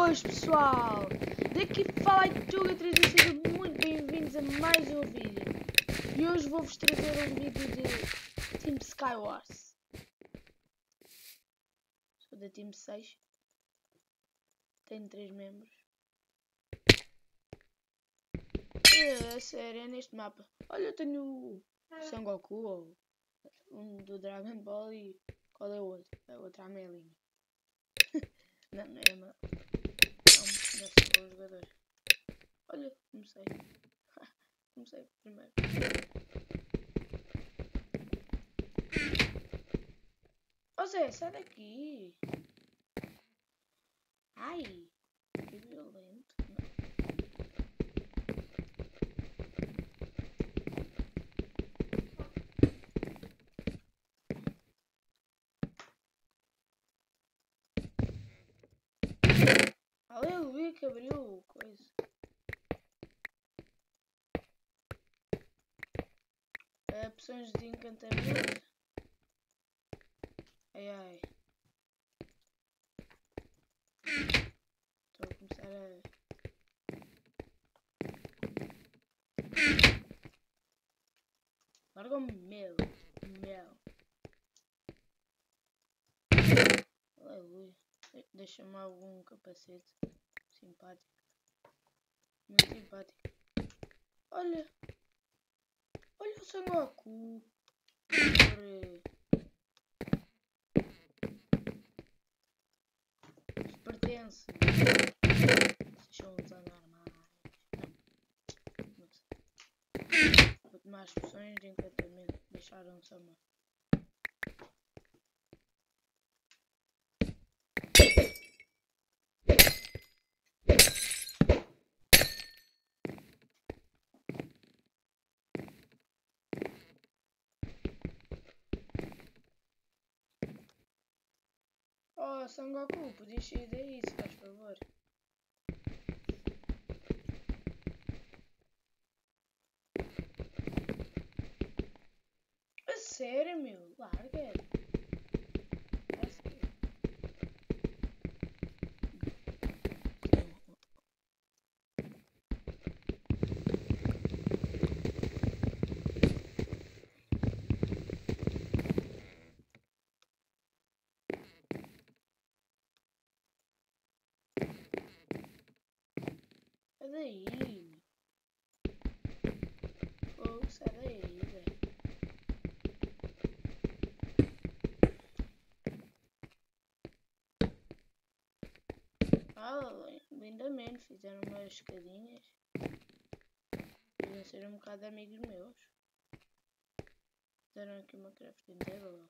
Boas pessoal, daqui fala Tuga3 e sejam muito bem-vindos a mais um vídeo. E hoje vou-vos trazer um vídeo de Team Skywars. Sou da Team 6. Tenho 3 membros. É sério, é neste mapa. Olha, eu tenho o Son Goku, ou um do Dragon Ball e qual é o outro? É o outro Amelinho. Não é uma... Não sou bom jogador. Olha, comecei. Comecei primeiro. Ô Zé, sai daqui. Ai, que violento. Não. Aleluia que abriu coisa. Opções de encantamento. Ai ai. Estou a começar a... Larga o mel. Aleluia. Deixa-me algum capacete. Simpático. Muito simpático. Olha. Olha o Son Goku. Isto pertence. Deixam os anormais. Não sei. Vou tomar as poções de encantamento. Deixaram-se a mão. Oh, Son Goku, podias sair daí, se faz favor. A sério, meu? Larga. Sai daí. Oh, sai daí, velho. Ah, lindamente. Fizeram umas escadinhas. Deviam ser um bocado amigos meus. Fizeram aqui uma crafting table.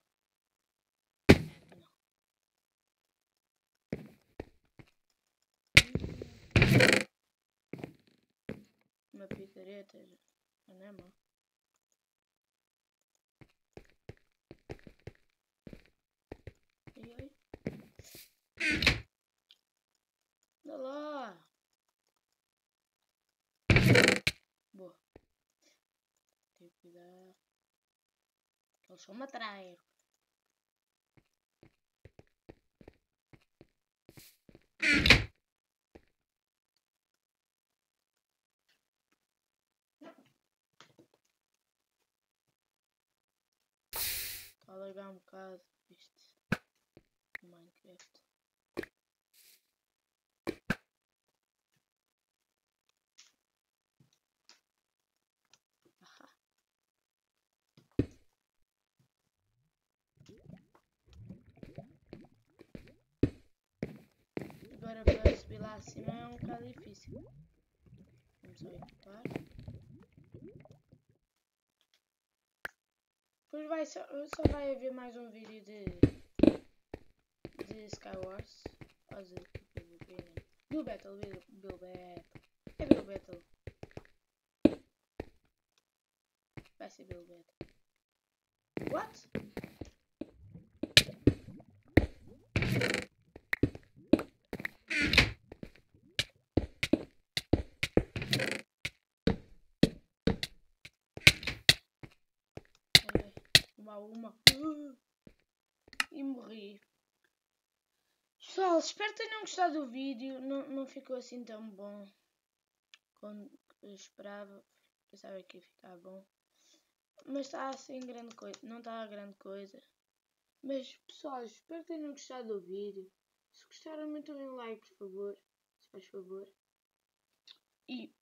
Uma picareta, não é mal. E aí? Dá lá! Boa. Tem que cuidar. Eles só me atraem. Está a largar um bocado isto. Minecraft. Aha. Agora para subir lá acima é um bocado difícil. Vamos só equipar. Depois só vai haver mais um vídeo de Skywars. Bill Battle. É Bill Battle. Vai ser Bill Battle. What? Uma. E morri. Pessoal, espero espero que tenham gostado do vídeo. Não ficou assim tão bom como eu esperava. Pensava que ia ficar bom. Mas está assim grande coisa. Não está grande coisa. Mas pessoal, espero que tenham gostado do vídeo. Se gostaram, metam um like, por favor. Se faz favor. E